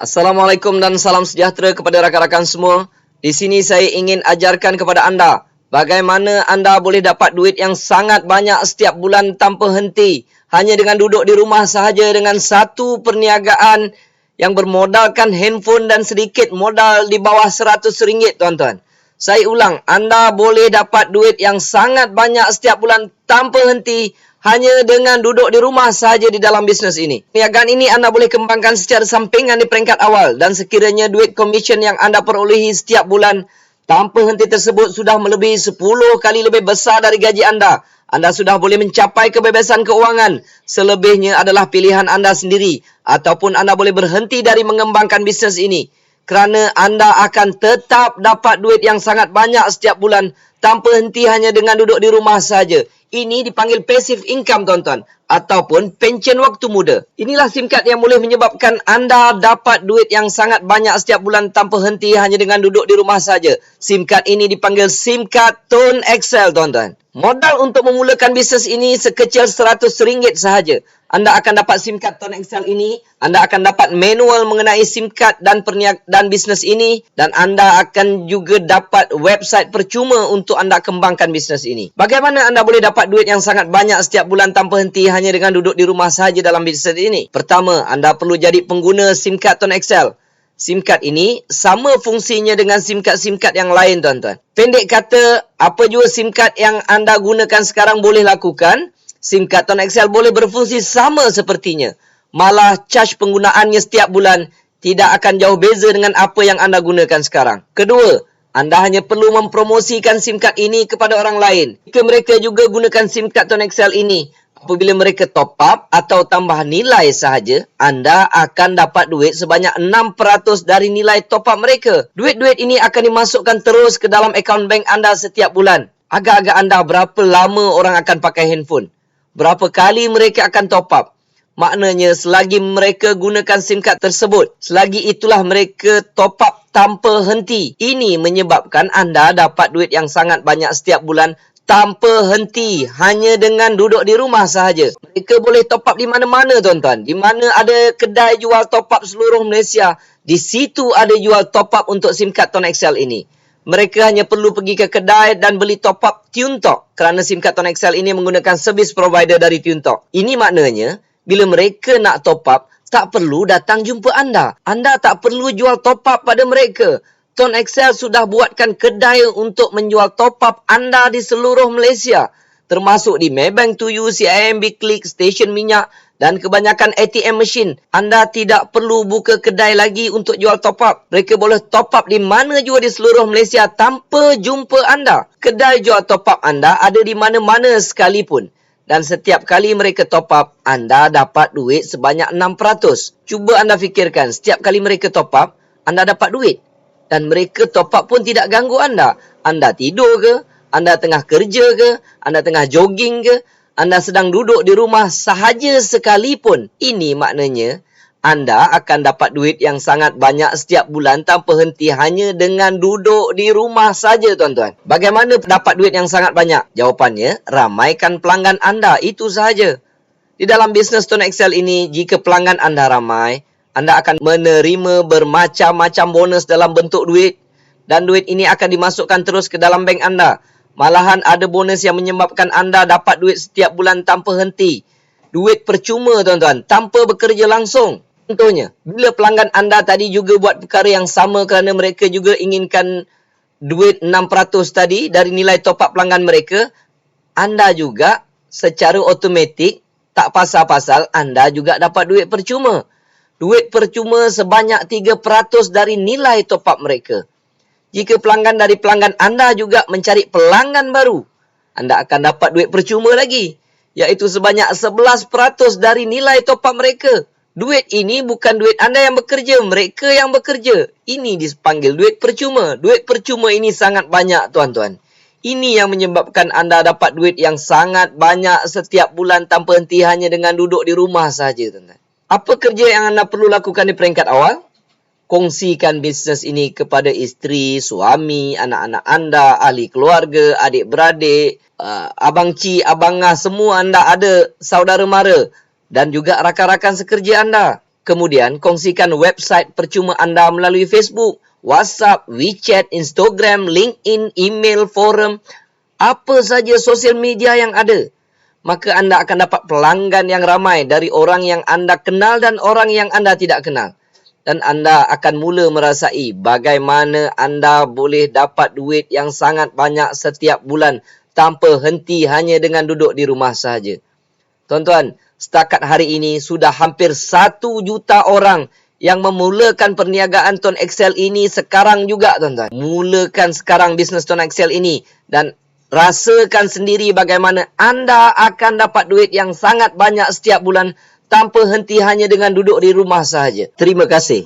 Assalamualaikum dan salam sejahtera kepada rakan-rakan semua. Di sini saya ingin ajarkan kepada anda bagaimana anda boleh dapat duit yang sangat banyak setiap bulan tanpa henti hanya dengan duduk di rumah sahaja dengan satu perniagaan yang bermodalkan handphone dan sedikit modal di bawah RM100, tuan-tuan. Saya ulang, anda boleh dapat duit yang sangat banyak setiap bulan tanpa henti hanya dengan duduk di rumah sahaja di dalam bisnes ini. Perniagaan ini anda boleh kembangkan secara sampingan di peringkat awal dan sekiranya duit komisen yang anda perolehi setiap bulan tanpa henti tersebut sudah melebihi 10 kali lebih besar dari gaji anda sudah boleh mencapai kebebasan keuangan. Selebihnya adalah pilihan anda sendiri ataupun anda boleh berhenti dari mengembangkan bisnes ini. Kerana anda akan tetap dapat duit yang sangat banyak setiap bulan tanpa henti hanya dengan duduk di rumah saja. Ini dipanggil passive income, tuan-tuan, ataupun pension waktu muda. Inilah SIM card yang boleh menyebabkan anda dapat duit yang sangat banyak setiap bulan tanpa henti hanya dengan duduk di rumah saja. SIM card ini dipanggil SIM card Tone XL, tuan-tuan. Modal untuk memulakan bisnes ini sekecil RM100 sahaja. Anda akan dapat SIM card Tone XL ini, anda akan dapat manual mengenai SIM card dan bisnes ini, dan anda akan juga dapat website percuma untuk anda kembangkan bisnes ini. Bagaimana anda boleh dapat duit yang sangat banyak setiap bulan tanpa henti hanya dengan duduk di rumah sahaja dalam bisnes ini? Pertama, anda perlu jadi pengguna SIM card Tone XL. SIM card ini sama fungsinya dengan SIM card yang lain, tuan-tuan. Pendek kata, apa jua SIM card yang anda gunakan sekarang boleh lakukan. SIM card Tone XL boleh berfungsi sama sepertinya. Malah charge penggunaannya setiap bulan tidak akan jauh beza dengan apa yang anda gunakan sekarang. Kedua, anda hanya perlu mempromosikan SIM card ini kepada orang lain. Jika mereka juga gunakan SIM card Tone XL ini, apabila mereka top up atau tambah nilai sahaja, anda akan dapat duit sebanyak 6% dari nilai top up mereka. Duit-duit ini akan dimasukkan terus ke dalam akaun bank anda setiap bulan. Agak-agak anda berapa lama orang akan pakai handphone? Berapa kali mereka akan top up? Maknanya selagi mereka gunakan SIM card tersebut, selagi itulah mereka top up tanpa henti. Ini menyebabkan anda dapat duit yang sangat banyak setiap bulan tanpa henti hanya dengan duduk di rumah sahaja. Mereka boleh top up di mana-mana, tuan-tuan. Di mana ada kedai jual top up seluruh Malaysia, di situ ada jual top up untuk SIM card Tone XL ini. Mereka hanya perlu pergi ke kedai dan beli top up TuneTalk kerana SIM card Tone XL ini menggunakan servis provider dari TuneTalk. Ini maknanya bila mereka nak top up, tak perlu datang jumpa anda. Anda tak perlu jual top up pada mereka. Tone XL sudah buatkan kedai untuk menjual top up anda di seluruh Malaysia. Termasuk di Maybank Tuju, CIMB Klik, stesen minyak dan kebanyakan ATM machine. Anda tidak perlu buka kedai lagi untuk jual top up. Mereka boleh top up di mana jua di seluruh Malaysia tanpa jumpa anda. Kedai jual top up anda ada di mana-mana sekalipun. Dan setiap kali mereka top up, anda dapat duit sebanyak 6%. Cuba anda fikirkan, setiap kali mereka top up, anda dapat duit. Dan mereka top up pun tidak ganggu anda. Anda tidur ke? Anda tengah kerja ke? Anda tengah jogging ke? Anda sedang duduk di rumah sahaja sekalipun. Ini maknanya anda akan dapat duit yang sangat banyak setiap bulan tanpa henti hanya dengan duduk di rumah saja, tuan-tuan. Bagaimana dapat duit yang sangat banyak? Jawapannya, ramaikan pelanggan anda. Itu sahaja. Di dalam bisnes Tone XL ini, jika pelanggan anda ramai, anda akan menerima bermacam-macam bonus dalam bentuk duit. Dan duit ini akan dimasukkan terus ke dalam bank anda. Malahan ada bonus yang menyebabkan anda dapat duit setiap bulan tanpa henti. Duit percuma, tuan-tuan, tanpa bekerja langsung. Contohnya, bila pelanggan anda tadi juga buat perkara yang sama kerana mereka juga inginkan duit 6% tadi dari nilai top up pelanggan mereka, anda juga secara automatik, tak pasal-pasal, anda juga dapat duit percuma. Duit percuma sebanyak 3% dari nilai top up mereka. Jika pelanggan dari pelanggan anda juga mencari pelanggan baru, anda akan dapat duit percuma lagi, iaitu sebanyak 11% dari nilai top up mereka. Duit ini bukan duit anda yang bekerja, mereka yang bekerja. Ini dipanggil duit percuma. Duit percuma ini sangat banyak, tuan-tuan. Ini yang menyebabkan anda dapat duit yang sangat banyak setiap bulan tanpa henti hanya dengan duduk di rumah sahaja, tuan-tuan. Apa kerja yang anda perlu lakukan di peringkat awal? Kongsikan bisnes ini kepada isteri, suami, anak-anak anda, ahli keluarga, adik-beradik, abang cik, abang ngah, semua anda ada saudara mara dan juga rakan-rakan sekerja anda. Kemudian, kongsikan website percuma anda melalui Facebook, WhatsApp, WeChat, Instagram, LinkedIn, email, forum, apa saja sosial media yang ada. Maka anda akan dapat pelanggan yang ramai dari orang yang anda kenal dan orang yang anda tidak kenal. Dan anda akan mula merasai bagaimana anda boleh dapat duit yang sangat banyak setiap bulan tanpa henti hanya dengan duduk di rumah sahaja. Tuan-tuan, setakat hari ini sudah hampir 1 juta orang yang memulakan perniagaan Tuan Excel ini sekarang juga, tuan-tuan. Mulakan sekarang bisnes Tuan Excel ini dan rasakan sendiri bagaimana anda akan dapat duit yang sangat banyak setiap bulan tanpa henti hanya dengan duduk di rumah sahaja. Terima kasih.